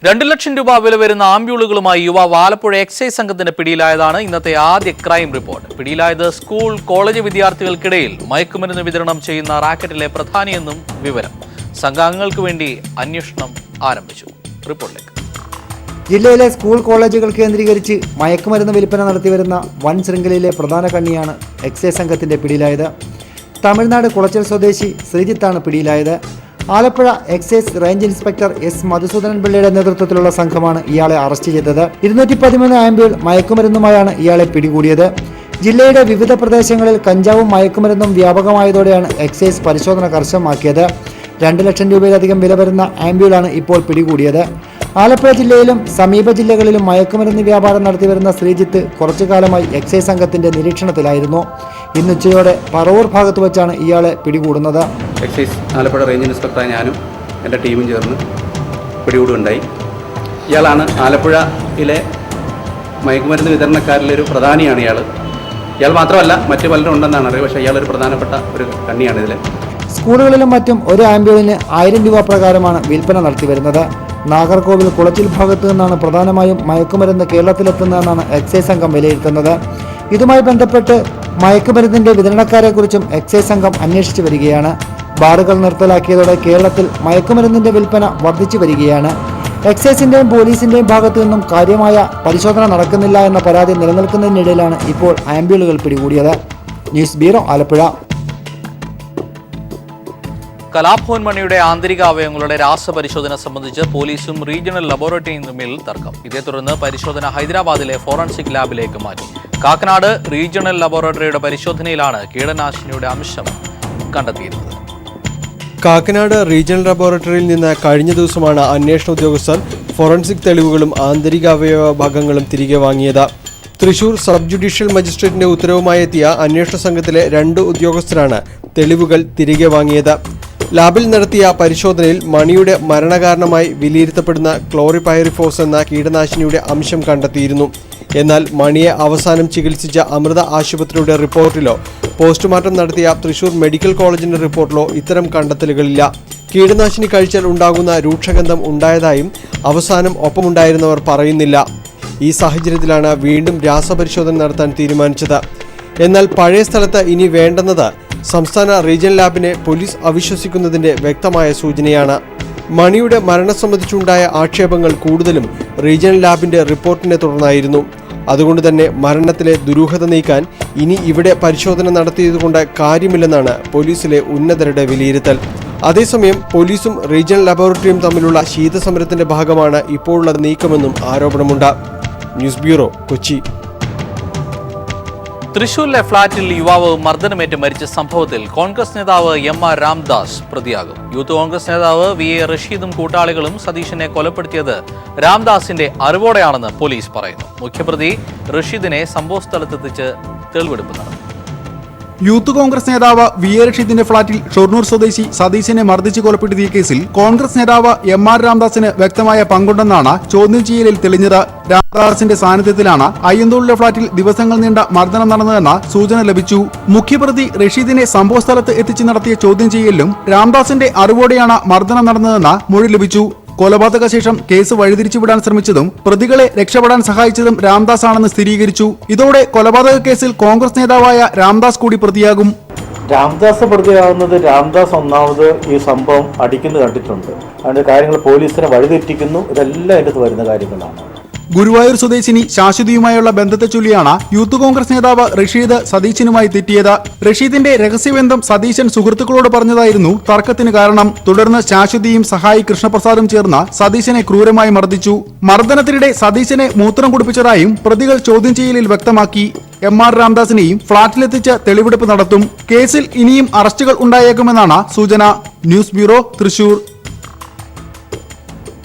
2 ലക്ഷം രൂപ വില വരുന്ന ആംബ്യൂളുകളുമായി യുവാവ് ആലപ്പുഴ എക്സൈസ് സംഘത്തിന്റെ പിടിയിലായതാണ് ഇന്നത്തെ ആദ്യ ക്രൈം റിപ്പോർട്ട്. പിടിയിലായത് സ്കൂൾ കോളേജ് വിദ്യാർത്ഥികൾക്കിടയിൽ മയക്കുമരുന്ന് വിതരണം ചെയ്യുന്ന റാക്കറ്റിലെ പ്രധാനിയെന്നും വിവരം. സംഘാംഗങ്ങൾക്ക് വേണ്ടി അന്വേഷണം ആരംഭിച്ചു. റിപ്പോർട്ടിലേക്ക്. ജില്ലയിലെ സ്കൂൾ കോളേജുകൾ കേന്ദ്രീകരിച്ച് മയക്കുമരുന്ന് വിൽപ്പന നടത്തിവരുന്ന വൻ ശൃംഖലയിലെ പ്രധാന കണ്ണിയാണ് എക്സൈസ് സംഘത്തിന്റെ പിടിയിലായത്. തമിഴ്നാട് കുളച്ചൽ സ്വദേശി ശ്രീജിത്താണ് പിടിയിലായത്. Alappuzha excise range inspector S Madhusoodanan പിള്ളയുടെ നേതൃത്വത്തിലുള്ള സംഘമാണ് ഇയാളെ അറസ്റ്റ് ചെയ്തത്. 213 ആംബ്യൂൾ മയക്കുമരുന്നുമായാണ് ഇയാളെ പിടികൂടിയത്. ജില്ലയുടെ വിവിധ പ്രദേശങ്ങളിൽ കഞ്ചാവും മയക്കുമരുന്നും വ്യാപകമായതോടെയാണ് എക്സൈസ് പരിശോധന കർശനമാക്കിയത്. 2 ലക്ഷം രൂപയിലധികം വില വരുന്ന ആംബ്യൂളാണ് ഇപ്പോൾ പിടികൂടിയത്. ആലപ്പുഴ ജില്ലയിലും സമീപ ജില്ലകളിലും മയക്കുമരുന്ന് വ്യാപാരം നടത്തിവരുന്ന ശ്രീജിത്ത് കുറച്ചു കാലമായി എക്സൈസ് സംഘത്തിന്റെ നിരീക്ഷണത്തിലായിരുന്നു. ഇന്ന് ഉച്ചയോടെ പറവൂർ ഭാഗത്ത് വെച്ചാണ് ഇയാളെ പിടികൂടുന്നത്. എക്സൈസ് ആലപ്പുഴ റേഞ്ച് ഇൻസ്പെക്ടറായ ഞാനും എൻ്റെ ടീമും ചേർന്ന് പിടികൂടുകയുണ്ടായി. ഇയാളാണ് ആലപ്പുഴയിലെ മയക്കുമരുന്ന് വിതരണക്കാരിലൊരു പ്രധാനിയാണ് ഇയാൾ മാത്രമല്ല മറ്റു പലരും ഉണ്ടെന്നാണ് അറിയുക. പക്ഷേ ഇയാളൊരു പ്രധാനപ്പെട്ട ഒരു കണ്ണിയാണ് ഇതിൽ. സ്കൂളുകളിലും മറ്റും ഒരു ആംബ്യൂളിന് 1000 രൂപ പ്രകാരമാണ് വിൽപ്പന നടത്തിവരുന്നത്. നാഗർകോവിൽ കുളച്ചിൽ ഭാഗത്തു നിന്നാണ് പ്രധാനമായും മയക്കുമരുന്ന് കേരളത്തിലെത്തുന്നതെന്നാണ് എക്സൈസ് സംഘം വിലയിരുത്തുന്നത്. ഇതുമായി ബന്ധപ്പെട്ട് മയക്കുമരുന്നിന്റെ വിതരണക്കാരെക്കുറിച്ചും എക്സൈസ് സംഘം അന്വേഷിച്ചു വരികയാണ്. ബാറുകൾ നിർത്തലാക്കിയതോടെ കേരളത്തിൽ മയക്കുമരുന്നിന്റെ വിൽപ്പന വർദ്ധിച്ചു വരികയാണ്. എക്സൈസിന്റെയും പോലീസിന്റെയും ഭാഗത്തു നിന്നും കാര്യമായ പരിശോധന നടക്കുന്നില്ല എന്ന പരാതി നിലനിൽക്കുന്നതിനിടയിലാണ് ഇപ്പോൾ ആംബ്യൂളുകൾ പിടികൂടിയത്. News bureau, Alappuzha. കലാഭവൻ മണിയുടെ ആന്തരിക അവയവങ്ങളുടെ രാസപരിശോധന സംബന്ധിച്ച് പോലീസും റീജിയണൽ ലബോറട്ടറിയും തമ്മിൽ തർക്കം. ഇതേ തുടർന്ന് പരിശോധന ഹൈദരാബാദിലെ ഫോറൻസിക് ലാബിലേക്ക് മാറ്റി. കാക്കനാട് റീജിയണൽ ലബോറട്ടറിയുടെ പരിശോധനയിലാണ് കീടനാശിനിയുടെ അംശം കണ്ടെത്തിയിരുന്നത്. കാക്കനാട് റീജിയണൽ ലബോറട്ടറിയിൽ നിന്ന് കഴിഞ്ഞ ദിവസമാണ് അന്വേഷണ ഉദ്യോഗസ്ഥർ ഫോറൻസിക് തെളിവുകളും ആന്തരിക അവയവ ഭാഗങ്ങളും തിരികെ വാങ്ങിയത്. തൃശൂർ സബ് ജുഡീഷ്യൽ മജിസ്ട്രേറ്റിന്റെ ഉത്തരവുമായി എത്തിയ അന്വേഷണ സംഘത്തിലെ 2 ഉദ്യോഗസ്ഥരാണ് തെളിവുകൾ തിരികെ വാങ്ങിയത്. ലാബിൽ നടത്തിയ പരിശോധനയിൽ മണിയുടെ മരണകാരണമായി വിലയിരുത്തപ്പെടുന്ന ക്ലോറിപൈറിഫോസ് എന്ന കീടനാശിനിയുടെ അംശം കണ്ടെത്തിയിരുന്നു. എന്നാൽ മണിയെ അവസാനം ചികിത്സിച്ച അമൃത ആശുപത്രിയുടെ റിപ്പോർട്ടിലോ പോസ്റ്റ്മോർട്ടം നടത്തിയ തൃശൂർ മെഡിക്കൽ കോളേജിന്റെ റിപ്പോർട്ടിലോ ഇത്തരം കണ്ടെത്തലുകളില്ല. കീടനാശിനി കഴിച്ചാൽ ഉണ്ടാകുന്ന രൂക്ഷഗന്ധം ഉണ്ടായതായും അവസാനം ഒപ്പമുണ്ടായിരുന്നവർ പറയുന്നില്ല. ഈ സാഹചര്യത്തിലാണ് വീണ്ടും രാസപരിശോധന നടത്താൻ തീരുമാനിച്ചത്. എന്നാൽ പഴയ സ്ഥലത്ത് ഇനി വേണ്ടെന്നത് സംസ്ഥാന റീജിയണൽ ലാബിനെ പോലീസ് അവിശ്വസിക്കുന്നതിന്റെ വ്യക്തമായ സൂചനയാണ്. മണിയുടെ മരണം സംബന്ധിച്ചുണ്ടായ ആക്ഷേപങ്ങൾ കൂടുതലും റീജിയണൽ ലാബിന്റെ റിപ്പോർട്ടിനെ തുടർന്നായിരുന്നു. അതുകൊണ്ട് തന്നെ മരണത്തിലെ ദുരൂഹത നീക്കാൻ ഇനി ഇവിടെ പരിശോധന നടത്തിയതുകൊണ്ട് കാര്യമില്ലെന്നാണ് പോലീസിലെ ഉന്നതരുടെ വിലയിരുത്തൽ. അതേസമയം പോലീസും റീജിയണൽ ലബോറട്ടറിയും തമ്മിലുള്ള ശീതസമരത്തിന്റെ ഭാഗമാണ് ഇപ്പോഴുള്ള നീക്കമെന്നും ആരോപണമുണ്ട്. News bureau, Kochi. തൃശൂരിലെ ഫ്ളാറ്റിൽ യുവാവ് മർദ്ദനമേറ്റ് മരിച്ച സംഭവത്തിൽ കോൺഗ്രസ് നേതാവ് എം.ആർ. രാംദാസ് പ്രതിയാകും. യൂത്ത് കോൺഗ്രസ് നേതാവ് വി.എ. റഷീദും കൂട്ടാളികളും സതീശനെ കൊലപ്പെടുത്തിയത് രാംദാസിന്റെ അറിവോടെയാണെന്ന് പോലീസ് പറയുന്നു. മുഖ്യപ്രതി റഷീദിനെ സംഭവസ്ഥലത്തെത്തിച്ച് തെളിവെടുപ്പ് നടന്നു. യൂത്ത് കോൺഗ്രസ് നേതാവ് വി.എ. റഷീദിന്റെ ഫ്ളാറ്റിൽ ഷൊർണൂർ സ്വദേശി സതീശനെ മർദ്ദിച്ച് കൊലപ്പെടുത്തിയ കേസിൽ കോൺഗ്രസ് നേതാവ് എം.ആർ. രാംദാസിന് വ്യക്തമായ പങ്കുണ്ടെന്നാണ് ചോദ്യം ചെയ്യലിൽ തെളിഞ്ഞത്. രാംദാസിന്റെ സാന്നിധ്യത്തിലാണ് അയ്യന്തോളിലെ ഫ്ളാറ്റിൽ ദിവസങ്ങൾ നീണ്ട മർദ്ദനം നടന്നതെന്ന സൂചന ലഭിച്ചു. മുഖ്യപ്രതി റഷീദിനെ സംഭവസ്ഥലത്ത് എത്തിച്ച് നടത്തിയ ചോദ്യം ചെയ്യലിലും രാംദാസിന്റെ അറിവോടെയാണ് മർദ്ദനം നടന്നതെന്ന മൊഴി ലഭിച്ചു. കൊലപാതക ശേഷം കേസ് വഴിതിരിച്ചുവിടാൻ ശ്രമിച്ചതും പ്രതികളെ രക്ഷപ്പെടാൻ സഹായിച്ചതും രാംദാസ് ആണെന്ന് സ്ഥിരീകരിച്ചു. ഇതോടെ കൊലപാതക കേസിൽ കോൺഗ്രസ് നേതാവായ രാംദാസ് കൂടി പ്രതിയാകും. രാംദാസ് പ്രതിയാവുന്നത് രാംദാസ് ഒന്നാമത് ഈ സംഭവം അടിക്കുന്നത് കണ്ടിട്ടുണ്ട്. അതിന്റെ കാര്യങ്ങൾ പോലീസിനെ വഴിതെറ്റിക്കുന്നു. ഇതെല്ലാം അതിനകത്ത് വരുന്ന കാര്യങ്ങളാണ്. ഗുരുവായൂർ സ്വദേശിനി ശാശ്വതിയുമായുള്ള ബന്ധത്തെ ചൊല്ലിയാണ് യൂത്ത് കോൺഗ്രസ് നേതാവ് റഷീദ് സതീശനുമായി തെറ്റിയത്. റഷീദിന്റെ രഹസ്യബന്ധം സതീശൻ സുഹൃത്തുക്കളോട് പറഞ്ഞതായിരുന്നു തർക്കത്തിന് കാരണം. തുടർന്ന് ശാശ്വതിയും സഹായി കൃഷ്ണപ്രസാദും ചേർന്ന് സതീശനെ ക്രൂരമായി മർദ്ദിച്ചു. മർദ്ദനത്തിനിടെ സതീശനെ മൂത്രം കുടിപ്പിച്ചതായും പ്രതികൾ ചോദ്യം ചെയ്യലിൽ വ്യക്തമാക്കി. എം.ആർ. രാംദാസിനെയും ഫ്ളാറ്റിലെത്തിച്ച് തെളിവെടുപ്പ് നടത്തും. കേസിൽ ഇനിയും അറസ്റ്റുകൾ ഉണ്ടായേക്കുമെന്നാണ് സൂചന. News bureau, Thrissur.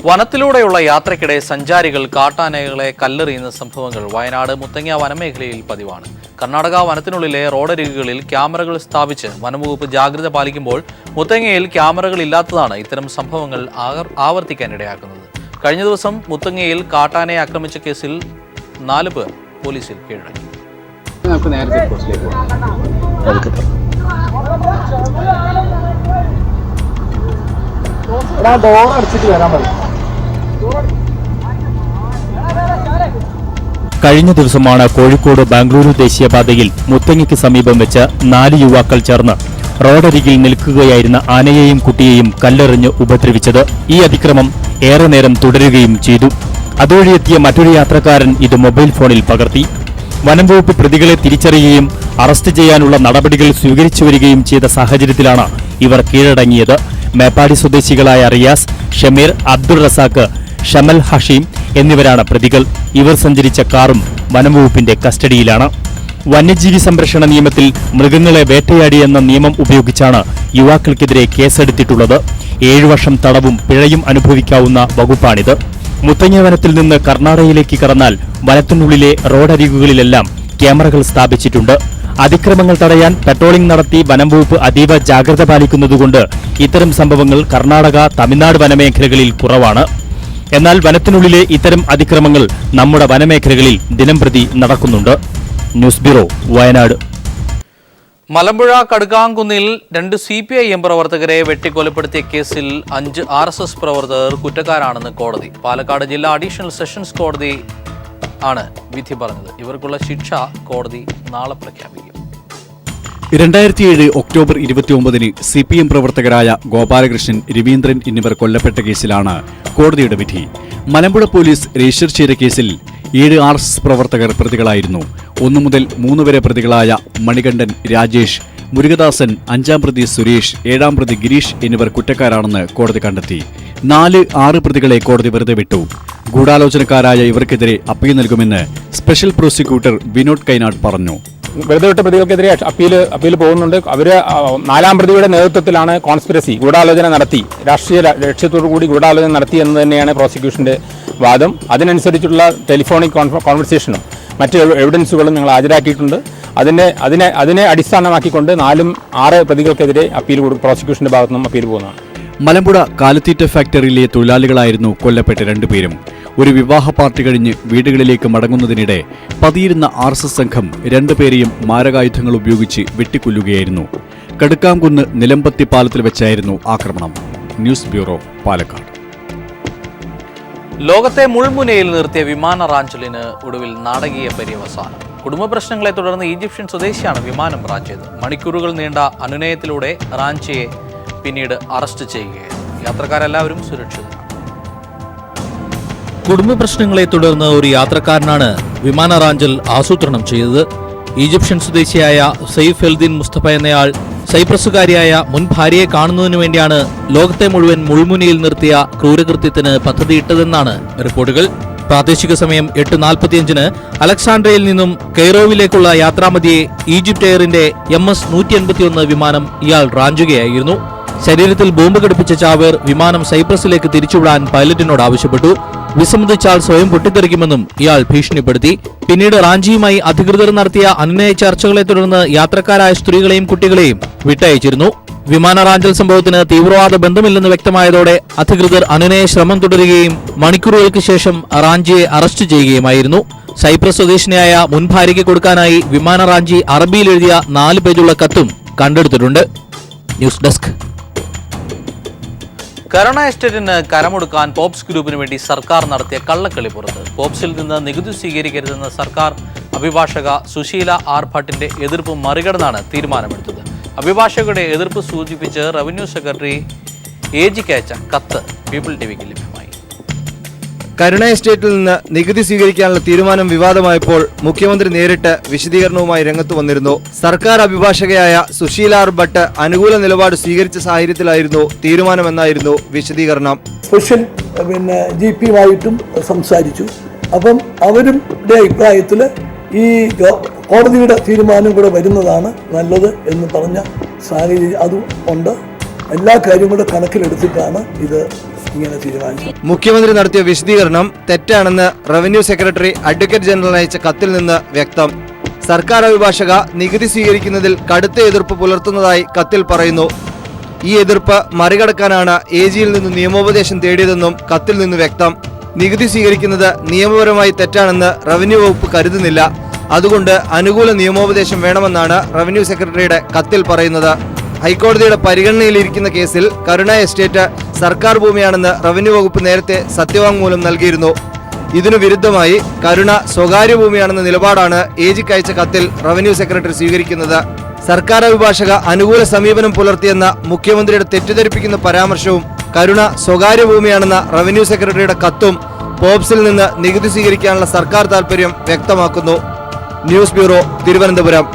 വനത്തിലൂടെയുള്ള യാത്രയ്ക്കിടെ സഞ്ചാരികൾ കാട്ടാനകളെ കല്ലെറിയുന്ന സംഭവങ്ങൾ വയനാട് മുത്തങ്ങ വനമേഖലയിൽ പതിവാണ്. കർണാടക വനത്തിനുള്ളിലെ റോഡരികുകളിൽ ക്യാമറകൾ സ്ഥാപിച്ച് വനംവകുപ്പ് ജാഗ്രത പാലിക്കുമ്പോൾ മുത്തങ്ങയിൽ ക്യാമറകൾ ഇല്ലാത്തതാണ് ഇത്തരം സംഭവങ്ങൾ ആവർത്തിക്കാനിടയാക്കുന്നത്. കഴിഞ്ഞ ദിവസം മുത്തങ്ങയിൽ കാട്ടാനയെ ആക്രമിച്ച കേസിൽ 4 പേർ പോലീസിൽ കീഴടങ്ങി. ഡോർ അടിച്ചിട്ട് വരാൻ പറയും. കഴിഞ്ഞ ദിവസമാണ് കോഴിക്കോട് ബാംഗ്ലൂരു ദേശീയപാതയിൽ മുത്തങ്ങയ്ക്ക് സമീപം വെച്ച് 4 യുവാക്കൾ ചേർന്ന് റോഡരികിൽ നിൽക്കുകയായിരുന്ന ആനയെയും കുട്ടിയെയും കല്ലെറിഞ്ഞ് ഉപദ്രവിച്ചത്. ഈ അതിക്രമം ഏറെ നേരം തുടരുകയും ചെയ്തു. അതുവഴിയെത്തിയ മറ്റൊരു യാത്രക്കാരൻ ഇത് മൊബൈൽ ഫോണിൽ പകർത്തി. വനം വകുപ്പ് പ്രതികളെ തിരിച്ചറിയുകയും അറസ്റ്റ് ചെയ്യാനുള്ള നടപടികൾ സ്വീകരിച്ചു വരികയും ചെയ്ത സാഹചര്യത്തിലാണ് ഇവർ കീഴടങ്ങിയത്. മേപ്പാടി സ്വദേശികളായ റിയാസ്, ഷമീർ, അബ്ദുൾ റസാഖ്, ഷമൽ ഹഷീം എന്നിവരാണ് പ്രതികൾ. ഇവർ സഞ്ചരിച്ച കാറും വനംവകുപ്പിന്റെ കസ്റ്റഡിയിലാണ്. വന്യജീവി സംരക്ഷണ നിയമത്തിൽ മൃഗങ്ങളെ വേട്ടയാടിയെന്ന നിയമം ഉപയോഗിച്ചാണ് യുവാക്കൾക്കെതിരെ കേസെടുത്തിട്ടുള്ളത്. 7 വർഷം തടവും പിഴയും അനുഭവിക്കാവുന്ന വകുപ്പാണിത്. മുത്തങ്ങ വനത്തിൽ നിന്ന് കർണാടകയിലേക്ക് കടന്നാൽ വനത്തിനുള്ളിലെ റോഡരികുകളിലെല്ലാം ക്യാമറകൾ സ്ഥാപിച്ചിട്ടുണ്ട്. അതിക്രമങ്ങൾ തടയാൻ പെട്രോളിംഗ് നടത്തി വനംവകുപ്പ് അതീവ ജാഗ്രത പാലിക്കുന്നതുകൊണ്ട് ഇത്തരം സംഭവങ്ങൾ കർണാടക, തമിഴ്നാട് വനമേഖലകളിൽ കുറവാണ്. എന്നാൽ വനത്തിനുള്ളിലെ ഇത്തരം അതിക്രമങ്ങൾ നമ്മുടെ വനമേഖലകളിൽ ദിനംപ്രതി നടക്കുന്നുണ്ട്. News bureau, Wayanad. മലമ്പുഴ കടുകാംകുന്നിൽ 2 CPIM പ്രവർത്തകരെ വെട്ടിക്കൊലപ്പെടുത്തിയ കേസിൽ 5 RSS പ്രവർത്തകർ കുറ്റക്കാരാണെന്ന് കോടതി. പാലക്കാട് ജില്ലാ അഡീഷണൽ സെഷൻസ് കോടതി ആണ് വിധി പറഞ്ഞത്. ഇവർക്കുള്ള ശിക്ഷ കോടതി നാളെ പ്രഖ്യാപിക്കും. 2007 ഒക്ടോബർ 29-ന് CPM പ്രവർത്തകരായ ഗോപാലകൃഷ്ണൻ, രവീന്ദ്രൻ എന്നിവർ കൊല്ലപ്പെട്ട കേസിലാണ് കോടതിയുടെ വിധി. മലമ്പുഴ പോലീസ് രജിസ്റ്റർ ചെയ്ത കേസിൽ 7 RSS പ്രവർത്തകർ പ്രതികളായിരുന്നു. 1 മുതൽ 3 വരെ പ്രതികളായ മണികണ്ഠൻ, രാജേഷ്, മുരുകദാസൻ, 5-ാം പ്രതി സുരേഷ്, 7-ാം പ്രതി ഗിരീഷ് എന്നിവർ കുറ്റക്കാരാണെന്ന് കോടതി കണ്ടെത്തി. 4-6 പ്രതികളെ കോടതി വെറുതെ വിട്ടു. ഗൂഢാലോചനക്കാരായ ഇവർക്കെതിരെ അപ്പീൽ നൽകുമെന്ന് സ്പെഷ്യൽ പ്രോസിക്യൂട്ടർ വിനോദ് കൈനാട് പറഞ്ഞു. വെറുതെ വിട്ട പ്രതികൾക്കെതിരെ അപ്പീൽ പോകുന്നുണ്ട്. അവർ 4-ാം പ്രതിയുടെ നേതൃത്വത്തിലാണ് കോൺസ്പിറസി, ഗൂഢാലോചന നടത്തി, രാഷ്ട്രീയ ലക്ഷ്യത്തോടു കൂടി ഗൂഢാലോചന നടത്തി എന്ന് തന്നെയാണ് പ്രോസിക്യൂഷന്റെ വാദം. അതിനനുസരിച്ചുള്ള ടെലിഫോണിക് കോൺവെർസേഷനും മറ്റ് എവിഡൻസുകളും ഞങ്ങൾ ഹാജരാക്കിയിട്ടുണ്ട്. അതിനെ അടിസ്ഥാനമാക്കിക്കൊണ്ട് 4-6 പ്രതികൾക്കെതിരെ പ്രോസിക്യൂഷന്റെ ഭാഗത്തുനിന്നും അപ്പീൽ പോകുന്നതാണ്. മലമ്പുഴ കാലിത്തീറ്റ ഫാക്ടറിയിലെ തൊഴിലാളികളായിരുന്നു കൊല്ലപ്പെട്ട 2 പേരും. ഒരു വിവാഹ പാർട്ടി കഴിഞ്ഞ് വീടുകളിലേക്ക് മടങ്ങുന്നതിനിടെ പതിയിരുന്ന RSS സംഘം 2 പേരെയും മാരകായുധങ്ങൾ ഉപയോഗിച്ച് വെട്ടിക്കൊല്ലുകയായിരുന്നു. കടുക്കാംകുന്ന് നിലമ്പത്തി പാലത്തിൽ വെച്ചായിരുന്നു ആക്രമണം. News bureau, Palakkad. ലോകത്തെ മുൾമുനയിൽ നിർത്തിയ വിമാന റാഞ്ചലിന് ഒടുവിൽ നാടകീയ പര്യവസാനം. കുടുംബ പ്രശ്നങ്ങളെ തുടർന്ന് ഈജിപ്ഷ്യൻ സ്വദേശിയാണ് വിമാനം റാഞ്ചിയത്. മണിക്കൂറുകൾ നീണ്ട അനുനയത്തിലൂടെ റാഞ്ചിയെ പിന്നീട് അറസ്റ്റ് ചെയ്യുകയായിരുന്നു. യാത്രക്കാരെല്ലാവരും സുരക്ഷിതരാണ്. കുടുംബ പ്രശ്നങ്ങളെ തുടർന്ന് ഒരു യാത്രക്കാരനാണ് വിമാന റാഞ്ചൽ ആസൂത്രണം ചെയ്തത്. ഈജിപ്ഷ്യൻ സ്വദേശിയായ സെയ്ഫ് എൽദീൻ മുസ്തഫ എന്നയാൾ സൈപ്രസുകാരിയായ മുൻ ഭാര്യയെ കാണുന്നതിനു വേണ്ടിയാണ് ലോകത്തെ മുഴുവൻ മുൾമുനയിൽ നിർത്തിയ ക്രൂരകൃത്യത്തിന് പദ്ധതിയിട്ടതെന്നാണ് റിപ്പോർട്ടുകൾ. പ്രാദേശിക സമയം 8:45-ന് അലക്സാണ്ട്രിയയിൽ നിന്നും കെയ്റോവിലേക്കുള്ള യാത്രാമധ്യേ ഈജിപ്റ്റ് എയറിന്റെ MS-181 വിമാനം ഇയാൾ റാഞ്ചുകയായിരുന്നു. ശരീരത്തിൽ ബോംബ് ഘടിപ്പിച്ച ചാവേർ വിമാനം സൈപ്രസിലേക്ക് തിരിച്ചുവിടാൻ പൈലറ്റിനോട് ആവശ്യപ്പെട്ടു. വിസമ്മതിച്ചാൽ സ്വയം പൊട്ടിത്തെറിക്കുമെന്നും ഇയാൾ ഭീഷണിപ്പെടുത്തി. പിന്നീട് റാഞ്ചിയുമായി അധികൃതർ നടത്തിയ അനുനയ ചർച്ചകളെ തുടർന്ന് യാത്രക്കാരായ സ്ത്രീകളെയും കുട്ടികളെയും വിട്ടയച്ചിരുന്നു. വിമാന റാഞ്ചൽ സംഭവത്തിന് തീവ്രവാദ ബന്ധമില്ലെന്ന് വ്യക്തമായതോടെ അധികൃതർ അനുനയ ശ്രമം തുടരുകയും മണിക്കൂറുകൾക്ക് ശേഷം റാഞ്ചിയെ അറസ്റ്റ് ചെയ്യുകയുമായിരുന്നു. സൈപ്രസ് സ്വദേശിനിയായ മുൻ ഭാര്യയ്ക്ക് കൊടുക്കാനായി വിമാന റാഞ്ചി അറബിയിൽ എഴുതിയ 4 പേജുള്ള കത്തും കണ്ടെടുത്തിട്ടുണ്ട്. News desk. കരുണ എസ്റ്റേറ്റിന് കരമൊടുക്കാൻ പോപ്സ് ഗ്രൂപ്പിന് വേണ്ടി സർക്കാർ നടത്തിയ കള്ളക്കളി പുറത്ത്. പോപ്സിൽ നിന്ന് നികുതി സ്വീകരിക്കരുതെന്ന സർക്കാർ അഭിഭാഷക സുശീല ആർ ഭട്ടിന്റെ എതിർപ്പ് മറികടന്നാണ് തീരുമാനമെടുത്തത്. അഭിഭാഷകരുടെ എതിർപ്പ് സൂചിപ്പിച്ച് റവന്യൂ സെക്രട്ടറി AGക്ക് അയച്ച കത്ത് പീപ്പിൾ ടിവിക്ക് ലഭ്യമായി. കരുണ എസ്റ്റേറ്റിൽ നിന്ന് നികുതി സ്വീകരിക്കാനുള്ള തീരുമാനം വിവാദമായപ്പോൾ മുഖ്യമന്ത്രി നേരിട്ട് വിശദീകരണവുമായി രംഗത്ത് വന്നിരുന്നു. സർക്കാർ അഭിഭാഷകയായ സുശീല ആർ ഭട്ട് അനുകൂല നിലപാട് സ്വീകരിച്ച സാഹചര്യത്തിലായിരുന്നു തീരുമാനമെന്നായിരുന്നു വിശദീകരണം. സ്പെഷ്യൽ GPയുമായിട്ടും സംസാരിച്ചു. അപ്പം അവരുടെ അഭിപ്രായത്തിൽ ഈ കോടതിയുടെ തീരുമാനം കൂടെ വരുന്നതാണ് നല്ലത് എന്ന് പറഞ്ഞ സാഹചര്യം അതും ഉണ്ട്. എല്ലാ കാര്യവും കൂടെ കണക്കിലെടുത്തിട്ടാണ് ഇത് ഇങ്ങനെ തീരുമാനിച്ചത്. മുഖ്യമന്ത്രി നടത്തിയ വിശദീകരണം തെറ്റാണെന്ന് റവന്യൂ സെക്രട്ടറി അഡ്വക്കേറ്റ് ജനറൽ അയച്ച കത്തിൽ നിന്ന് വ്യക്തം. സർക്കാർ അഭിഭാഷക നികുതി സ്വീകരിക്കുന്നതിൽ കടുത്ത എതിർപ്പ് പുലർത്തുന്നതായി കത്തിൽ പറയുന്നു. ഈ എതിർപ്പ് മറികടക്കാനാണ് AGയിൽ നിന്ന് നിയമോപദേശം തേടിയതെന്നും കത്തിൽ നിന്ന് വ്യക്തം. നികുതി സ്വീകരിക്കുന്നത് നിയമപരമായി തെറ്റാണെന്ന് റവന്യൂ വകുപ്പ് കരുതുന്നില്ല. അതുകൊണ്ട് അനുകൂല നിയമോപദേശം വേണമെന്നാണ് റവന്യൂ സെക്രട്ടറിയുടെ കത്തിൽ പറയുന്നത്. ഹൈക്കോടതിയുടെ പരിഗണനയിലിരിക്കുന്ന കേസിൽ കരുണ എസ്റ്റേറ്റ് സർക്കാർ ഭൂമിയാണെന്ന് റവന്യൂ വകുപ്പ് നേരത്തെ സത്യവാങ്മൂലം നൽകിയിരുന്നു. ഇതിനു വിരുദ്ധമായി കരുണ സ്വകാര്യ ഭൂമിയാണെന്ന നിലപാടാണ് എജിക്ക് അയച്ച കത്തിൽ റവന്യൂ സെക്രട്ടറി സ്വീകരിക്കുന്നത്. സർക്കാർ അഭിഭാഷക അനുകൂല സമീപനം പുലർത്തിയെന്ന മുഖ്യമന്ത്രിയുടെ തെറ്റിദ്ധരിപ്പിക്കുന്ന പരാമർശവും കരുണ സ്വകാര്യ ഭൂമിയാണെന്ന റവന്യൂ സെക്രട്ടറിയുടെ കത്തും പോപ്സിൽ നിന്ന് നികുതി സ്വീകരിക്കാനുള്ള സർക്കാർ താൽപര്യം വ്യക്തമാക്കുന്നു. News bureau, Thiruvananthapuram.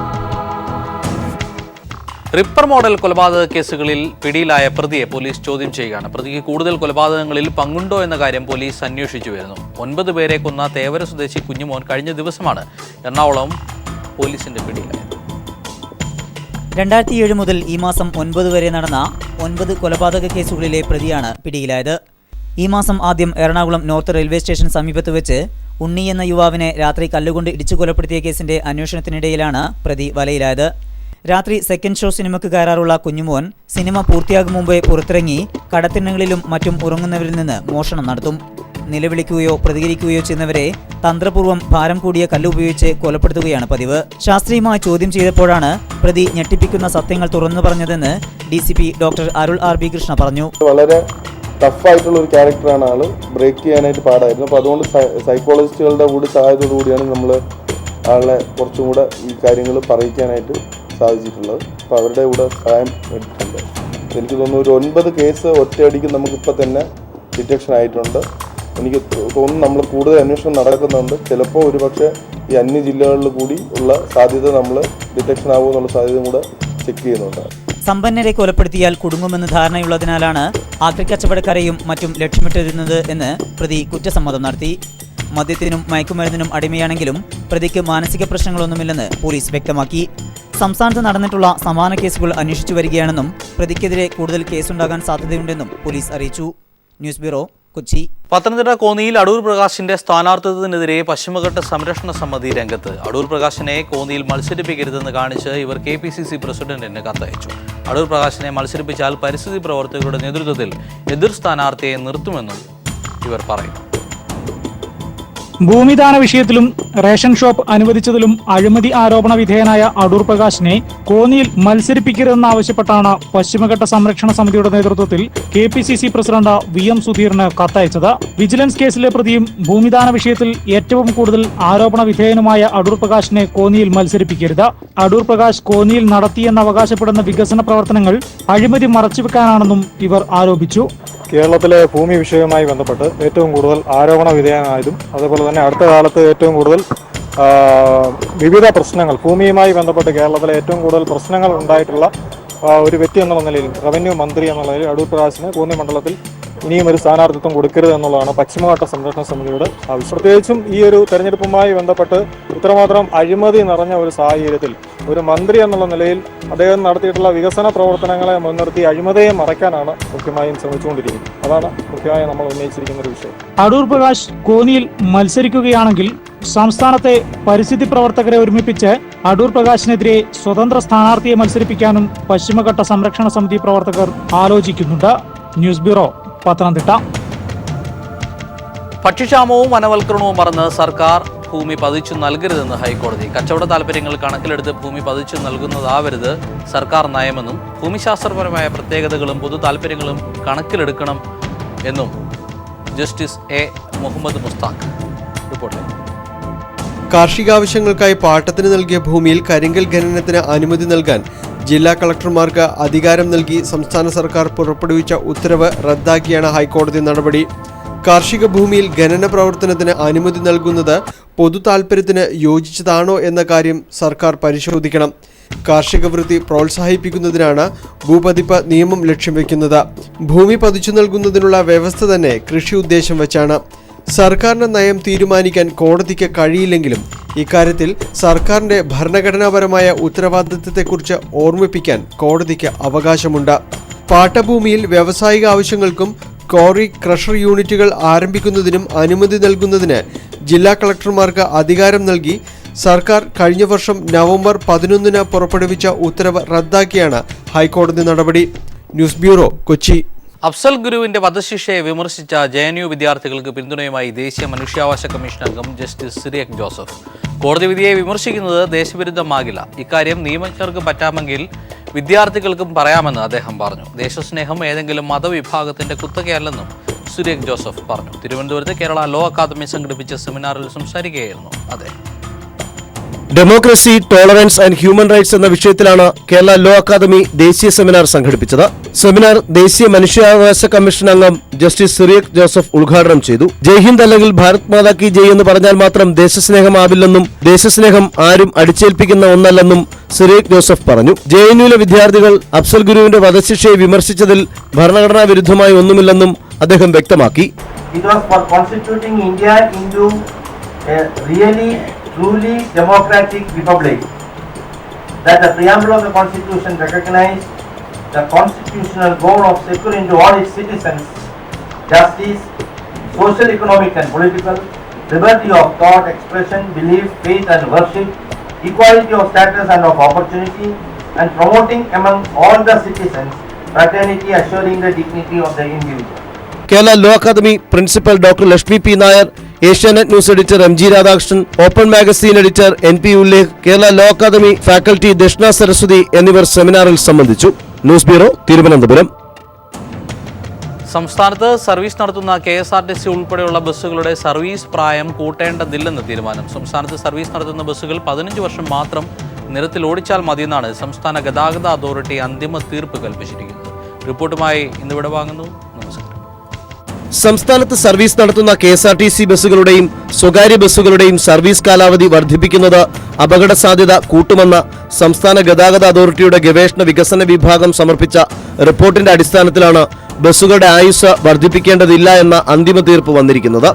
Ripper model കൊലപാതക കേസുകളിൽ പിടിയിലായ പ്രതിയെ പോലീസ് ചോദ്യം ചെയ്യുകയാണ്. പ്രതിക്ക് കൂടുതൽ കൊലപാതകങ്ങളിൽ പങ്കുണ്ടോ എന്ന കാര്യം പോലീസ് അന്വേഷിച്ചു വരുന്നു. 9 പേരെ കൊന്ന തേവര സ്വദേശി കുഞ്ഞുമോൻ കഴിഞ്ഞ ദിവസമാണ് എറണാകുളം പോലീസിന്റെ പിടിയിലായത്. 2007 മുതൽ ഈ മാസം 9 വരെ നടന്ന 9 കൊലപാതക കേസുകളിലെ പ്രതിയാണ് പിടിയിലായത്. ഈ മാസം ആദ്യം എറണാകുളം നോർത്ത് റെയിൽവേ സ്റ്റേഷൻ സമീപത്ത് വെച്ച് ഉണ്ണി എന്ന യുവാവിനെ രാത്രി കല്ലുകൊണ്ട് ഇടിച്ചു കൊലപ്പെടുത്തിയ കേസിന്റെ അന്വേഷണത്തിനിടയിലാണ് പ്രതി വലയിലായത്. രാത്രി സെക്കൻഡ് ഷോ സിനിമയ്ക്ക് കയറാറുള്ള കുഞ്ഞുമോൻ സിനിമ പൂർത്തിയാകും മുമ്പേ പുറത്തിറങ്ങി കടത്തിണ്ണകളിലും മറ്റും ഉറങ്ങുന്നവരിൽ നിന്ന് മോഷണം നടത്തും. നിലവിളിക്കുകയോ പ്രതികരിക്കുകയോ ചെയ്യുന്നവരെ തന്ത്രപൂർവ്വം ഭാരം കൂടിയ കല്ലുപയോഗിച്ച് കൊലപ്പെടുത്തുകയാണ് പതിവ്. ശാസ്ത്രീയമായി ചോദ്യം ചെയ്തപ്പോഴാണ് പ്രതി ഞെട്ടിപ്പിക്കുന്ന സത്യങ്ങൾ തുറന്നു പറഞ്ഞതെന്ന് DCP ഡോക്ടർ അരുൾ RB കൃഷ്ണ പറഞ്ഞു. വളരെ ടഫായിട്ടുള്ള ഒരു ക്യാരക്ടറാണ് ആള്, ബ്രേക്ക് ചെയ്യാനായിട്ട് പാടായിരുന്നു. അപ്പോൾ അതുകൊണ്ട് സൈക്കോളജിസ്റ്റുകളുടെ കൂടി സഹായത്തോടു കൂടിയാണ് നമ്മൾ ആളെ കുറച്ചും കൂടെ ഈ കാര്യങ്ങൾ പറയിക്കാനായിട്ട് സാധിച്ചിട്ടുള്ളത്. അപ്പോൾ അവരുടെ കൂടെ സഹായം എടുത്തിട്ടുണ്ട്. എനിക്ക് തോന്നുന്നു ഒരു 9 കേസ് ഒറ്റയടിക്ക് നമുക്കിപ്പോൾ തന്നെ ഡിറ്റക്ഷൻ ആയിട്ടുണ്ട്. എനിക്ക് തോന്നുന്നു നമ്മൾ കൂടുതൽ അന്വേഷണം നടക്കുന്നുണ്ട്. ചിലപ്പോൾ ഒരു പക്ഷേ ഈ അന്യ ജില്ലകളിൽ കൂടി ഉള്ള സാധ്യത നമ്മൾ ഡിറ്റക്ഷൻ ആകുമെന്നുള്ള സാധ്യതയും കൂടെ ചെക്ക് ചെയ്യുന്നുണ്ട്. സമ്പന്നരെ കൊലപ്പെടുത്തിയാൽ കുടുങ്ങുമെന്ന് ധാരണയുള്ളതിനാലാണ് ആക്രിക്കച്ചവടക്കാരെയും മറ്റും ലക്ഷ്യമിട്ടിരുന്നത് എന്ന് പ്രതി കുറ്റസമ്മതം നടത്തി. മദ്യത്തിനും മയക്കുമരുന്നിനും അടിമയാണെങ്കിലും പ്രതിക്ക് മാനസിക പ്രശ്നങ്ങളൊന്നുമില്ലെന്ന് പോലീസ് വ്യക്തമാക്കി. സംസ്ഥാനത്ത് നടന്നിട്ടുള്ള സമാന കേസുകൾ അന്വേഷിച്ചു വരികയാണെന്നും പ്രതിക്കെതിരെ കൂടുതൽ കേസുണ്ടാകാൻ സാധ്യതയുണ്ടെന്നും പോലീസ് അറിയിച്ചു. News bureau, Kochi. പത്തനംതിട്ട കോന്നിയിൽ അടൂർ പ്രകാശിന്റെ സ്ഥാനാർത്ഥിത്വത്തിനെതിരെ പശ്ചിമഘട്ട സംരക്ഷണ സമിതി രംഗത്ത്. അടൂർ പ്രകാശിനെ കോന്നിയിൽ മത്സരിപ്പിക്കരുതെന്ന് കാണിച്ച് ഇവർ KPCC പ്രസിഡന്റിന് കത്തയച്ചു. അടൂർ പ്രകാശിനെ മത്സരിപ്പിച്ചാൽ പരിസ്ഥിതി പ്രവർത്തകരുടെ നേതൃത്വത്തിൽ എതിർ സ്ഥാനാർത്ഥിയെ നിർത്തുമെന്നും ഇവർ പറയുന്നു. ഭൂമിദാന വിഷയത്തിലും റേഷൻ ഷോപ്പ് അനുവദിച്ചതിലും അഴിമതി ആരോപണ വിധേയനായ അടൂർ പ്രകാശിനെ കോന്നിയിൽ മത്സരിപ്പിക്കരുതെന്നാവശ്യപ്പെട്ടാണ് പശ്ചിമഘട്ട സംരക്ഷണ സമിതിയുടെ നേതൃത്വത്തിൽ KPCC പ്രസിഡന്റ് VM സുധീറിന് കത്തയച്ചത്. വിജിലൻസ് കേസിലെ പ്രതിയും ഭൂമിദാന വിഷയത്തിൽ ഏറ്റവും കൂടുതൽ ആരോപണ വിധേയനുമായ അടൂർ പ്രകാശിനെ കോന്നിയിൽ മത്സരിപ്പിക്കരുത്. അടൂർ പ്രകാശ് കോന്നിയിൽ നടത്തിയെന്ന് അവകാശപ്പെടുന്ന വികസന പ്രവർത്തനങ്ങൾ അഴിമതി മറച്ചുവെക്കാനാണെന്നും ഇവർ ആരോപിച്ചു. കേരളത്തിലെ ഭൂമി വിഷയവുമായി ബന്ധപ്പെട്ട് ഏറ്റവും കൂടുതൽ ആരോപണ വിധേയനായതും അതുപോലെ തന്നെ അടുത്ത കാലത്ത് ഏറ്റവും കൂടുതൽ വിവിധ പ്രശ്നങ്ങൾ ഭൂമിയുമായി ബന്ധപ്പെട്ട് കേരളത്തിലെ ഏറ്റവും കൂടുതൽ പ്രശ്നങ്ങൾ ഉണ്ടായിട്ടുള്ള ഒരു വ്യക്തി എന്നുള്ള നിലയിൽ റവന്യൂ മന്ത്രി എന്നുള്ള നിലയിൽ അടൂർ പ്രകാശിന് കോന്നി മണ്ഡലത്തിൽ ഇനിയും ഒരു സ്ഥാനാർത്ഥിത്വം കൊടുക്കരുത് എന്നുള്ളതാണ് പശ്ചിമഘട്ട സംരക്ഷണ സമിതിയുടെ ആവശ്യം. പ്രത്യേകിച്ചും ഈ ഒരു തെരഞ്ഞെടുപ്പുമായി ബന്ധപ്പെട്ട് ഇത്രമാത്രം അഴിമതി നിറഞ്ഞ ഒരു സാഹചര്യത്തിൽ ഒരു മന്ത്രി എന്നുള്ള നിലയിൽ അദ്ദേഹം നടത്തിയിട്ടുള്ള വികസന പ്രവർത്തനങ്ങളെ മുൻനിർത്തി അഴിമതിയെ മറയ്ക്കാനാണ് മുഖ്യമായും ശ്രമിച്ചുകൊണ്ടിരിക്കുന്നത്. അതാണ് മുഖ്യമായും നമ്മൾ ഉന്നയിച്ചിരിക്കുന്ന ഒരു വിഷയം. അടൂർ പ്രകാശ് കോന്നിയിൽ മത്സരിക്കുകയാണെങ്കിൽ സംസ്ഥാനത്തെ പരിസ്ഥിതി പ്രവർത്തകരെ ഒരുമിപ്പിച്ച് അടൂർ പ്രകാശിനെതിരെ സ്വതന്ത്ര സ്ഥാനാർത്ഥിയെ മത്സരിപ്പിക്കാനും പശ്ചിമഘട്ട സംരക്ഷണ സമിതി പ്രവർത്തകർ ആലോചിക്കുന്നുണ്ട്. News bureau, Pathanamthitta. ഭക്ഷ്യക്ഷാമവും വനവൽക്കരണവും മറന്ന് സർക്കാർ ഭൂമി പതിച്ചു നൽകരുതെന്ന് ഹൈക്കോടതി. കച്ചവട താൽപര്യങ്ങൾ കണക്കിലെടുത്ത് ഭൂമി പതിച്ചു നൽകുന്നതാവരുത് സർക്കാർ നയമെന്നും ഭൂമിശാസ്ത്രപരമായ പ്രത്യേകതകളും പൊതു താൽപര്യങ്ങളും കണക്കിലെടുക്കണം എന്നും justice A. Muhammad Mushtaq report. കാർഷികാവശ്യങ്ങൾക്കായി പാട്ടത്തിന് നൽകിയ ഭൂമിയിൽ കരിങ്കൽ ഖനനത്തിന് അനുമതി നൽകാൻ ജില്ലാ കളക്ടർമാർക്ക് അധികാരം നൽകി സംസ്ഥാന സർക്കാർ പുറപ്പെടുവിച്ച ഉത്തരവ് റദ്ദാക്കിയാണ് ഹൈക്കോടതി നടപടി. കാർഷിക ഭൂമിയിൽ ഖനന പ്രവർത്തനത്തിന് അനുമതി നൽകുന്നത് പൊതു താൽപര്യത്തിന് യോജിച്ചതാണോ എന്ന കാര്യം സർക്കാർ പരിശോധിക്കണം. കാർഷിക വൃത്തി പ്രോത്സാഹിപ്പിക്കുന്നതിനാണ് ഭൂപതിപ്പ് നിയമം ലക്ഷ്യം വെക്കുന്നത്. ഭൂമി പതിച്ചു നൽകുന്നതിനുള്ള വ്യവസ്ഥ തന്നെ കൃഷി ഉദ്ദേശം വെച്ചാണ്. സർക്കാരിന്റെ നയം തീരുമാനിക്കാൻ കോടതിക്ക് കഴിയില്ലെങ്കിലും ഇക്കാര്യത്തിൽ സർക്കാരിന്റെ ഭരണഘടനാപരമായ ഉത്തരവാദിത്തത്തെക്കുറിച്ച് ഓർമ്മിപ്പിക്കാൻ കോടതിക്ക് അവകാശമുണ്ട്. പാട്ടഭൂമിയിൽ വ്യാവസായിക ആവശ്യങ്ങൾക്കും ക്വാറി ക്രഷർ യൂണിറ്റുകൾ ആരംഭിക്കുന്നതിനും അനുമതി നൽകുന്നതിന് ജില്ലാ കളക്ടർമാർക്ക് അധികാരം നൽകി സർക്കാർ കഴിഞ്ഞ വർഷം നവംബർ 11 പുറപ്പെടുവിച്ച ഉത്തരവ് റദ്ദാക്കിയാണ് ഹൈക്കോടതി നടപടി. News bureau, Kochi. അഫ്സൽ ഗുരുവിന്റെ വധശിക്ഷയെ വിമർശിച്ച JNU വിദ്യാർത്ഥികൾക്ക് പിന്തുണയുമായി ദേശീയ മനുഷ്യാവകാശ കമ്മീഷൻ അംഗം ജസ്റ്റിസ് സിറിയക് ജോസഫ്. കോടതി വിധിയെ വിമർശിക്കുന്നത് ദേശവിരുദ്ധമാകില്ല. ഇക്കാര്യം നിയമജ്ഞർക്ക് പറ്റാമെങ്കിൽ വിദ്യാർത്ഥികൾക്കും പറയാമെന്ന് അദ്ദേഹം പറഞ്ഞു. ദേശസ്നേഹം ഏതെങ്കിലും മതവിഭാഗത്തിന്റെ കുത്തകയല്ലെന്നും സുരേഖ് ജോസഫ് പറഞ്ഞു. തിരുവനന്തപുരത്ത് കേരള ലോ അക്കാദമി സംഘടിപ്പിച്ച സെമിനാറിൽ സംസാരിക്കുകയായിരുന്നു അദ്ദേഹം. Democracy, tolerance and human rights എന്ന വിഷയത്തിലാണ് കേരള ലോ അക്കാദമി ദേശീയ സെമിനാർ സംഘടിപ്പിച്ചത്. സെമിനാർ ദേശീയ മനുഷ്യാവകാശ കമ്മീഷൻ അംഗം ജസ്റ്റിസ് സുരേഖ് ജോസഫ് ഉദ്ഘാടനം ചെയ്തു. ജയ് ഹിന്ദ് അല്ലെങ്കിൽ ഭാരത് മാതാ കി ജയ് എന്ന് പറഞ്ഞാൽ മാത്രം ദേശസ്നേഹമാവില്ലെന്നും ദേശസ്നേഹം ആരും അടിച്ചേൽപ്പിക്കുന്ന ഒന്നല്ലെന്നും സുരേഖ് ജോസഫ് പറഞ്ഞു. JNUവിലെ വിദ്യാർത്ഥികൾ അഫ്സൽ ഗുരുവിന്റെ വധശിക്ഷയെ വിമർശിച്ചതിൽ ഭരണഘടനാ വിരുദ്ധമായി ഒന്നുമില്ലെന്നും അദ്ദേഹം വ്യക്തമാക്കി. Truly democratic republic, that the preamble of the constitution recognized the constitutional goal of securing to all its citizens justice, social, economic and political, liberty of thought, expression, belief, faith and worship, equality of status and of opportunity, and promoting among all the citizens fraternity, assuring the dignity of the individual. Kerala law academy principal doctor Lakshmi P Nair, Asianet news editor MG Radhakrishnan, open magazine editor NP Ullekh, Kerala law academy faculty Dakshina Saraswathi എന്നിവർ സെമിനാറിൽ സംബന്ധിച്ചു. News bureau, Thiruvananthapuram. സംസ്ഥാനത്ത് service നടത്തുന്ന KSRTC ഉൾപ്പെടെയുള്ള ബസ്സുകളുടെ service പ്രായം കൂട്ടേണ്ടതില്ലെന്ന് തീരുമാനം. സംസ്ഥാനത്ത് സർവീസ് നടത്തുന്ന ബസ്സുകൾ 15 വർഷം മാത്രം നിരത്തിൽ ഓടിച്ചാൽ മതിയെന്നാണ് സംസ്ഥാന ഗതാഗത അതോറിറ്റി അന്തിമ തീർപ്പ് കൽപ്പിച്ചിരിക്കുന്നത്. റിപ്പോർട്ടുമായി ഇന്നിവിടെ വാങ്ങുന്നു. നമസ്കാരം. സംസ്ഥാനത്ത് സർവീസ് നടത്തുന്ന KSRTC ബസ്സുകളുടെയും സ്വകാര്യ ബസ്സുകളുടെയും സർവീസ് കാലാവധി വർദ്ധിപ്പിക്കുന്നത് അപകട സാധ്യത കൂട്ടുമെന്ന സംസ്ഥാന ഗതാഗത അതോറിറ്റിയുടെ ഗവേഷണ വികസന വിഭാഗം സമർപ്പിച്ച റിപ്പോർട്ടിന്റെ അടിസ്ഥാനത്തിലാണ് ബസ്സുകളുടെ ആയുസ് വർദ്ധിപ്പിക്കേണ്ടതില്ല എന്ന അന്തിമ തീർപ്പ് വന്നിരിക്കുന്നത്.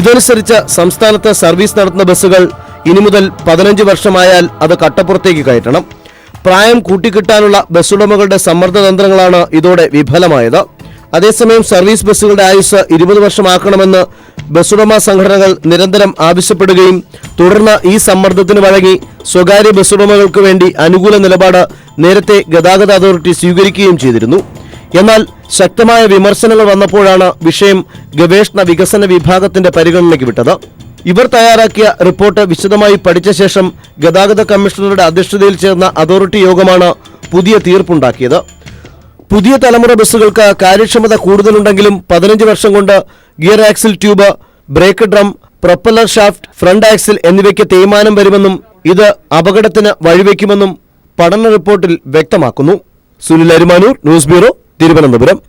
ഇതനുസരിച്ച് സംസ്ഥാനത്ത് സർവീസ് നടത്തുന്ന ബസ്സുകൾ ഇനി മുതൽ 15 വർഷമായാൽ അത് കട്ടപ്പുറത്തേക്ക് കയറ്റണം. പ്രായം കൂട്ടിക്കിട്ടാനുള്ള ബസ്സുടമകളുടെ സമ്മർദ്ദതന്ത്രങ്ങളാണ് ഇതോടെ വിഫലമായത്. അതേസമയം സർവീസ് ബസ്സുകളുടെ ആയുസ് 20 വർഷമാക്കണമെന്ന് ബസ്സുടമ സംഘടനകൾ നിരന്തരം ആവശ്യപ്പെടുകയും തുടർന്ന് ഈ സമ്മർദ്ദത്തിന് വഴങ്ങി സ്വകാര്യ ബസ്സുടമകൾക്ക് വേണ്ടി അനുകൂല നിലപാട് നേരത്തെ ഗതാഗത അതോറിറ്റി സ്വീകരിക്കുകയും ചെയ്തിരുന്നു. എന്നാൽ ശക്തമായ വിമർശനങ്ങൾ വന്നപ്പോഴാണ് വിഷയം ഗവേഷണ വികസന വിഭാഗത്തിന്റെ പരിഗണനയ്ക്ക് വിട്ടത്. ഇവർ തയ്യാറാക്കിയ റിപ്പോർട്ട് വിശദമായി പഠിച്ച ശേഷം ഗതാഗത കമ്മീഷണറുടെ അധ്യക്ഷതയിൽ ചേർന്ന അതോറിറ്റി യോഗമാണ് പുതിയ തീർപ്പുണ്ടാക്കിയത്. പുതിയ തലമുറ ബസ്സുകൾക്ക് കാര്യക്ഷമത കൂടുതലുണ്ടെങ്കിലും 15 വർഷം കൊണ്ട് gear axle tube, brake drum, propeller shaft, front axle എന്നിവയ്ക്ക് തേയ്മാനം വരുമെന്നും ഇത് അപകടത്തിന് വഴിവെക്കുമെന്നും പഠന റിപ്പോർട്ടിൽ വ്യക്തമാക്കുന്നു. Sunil Arimanoor, news bureau, Thiruvananthapuram.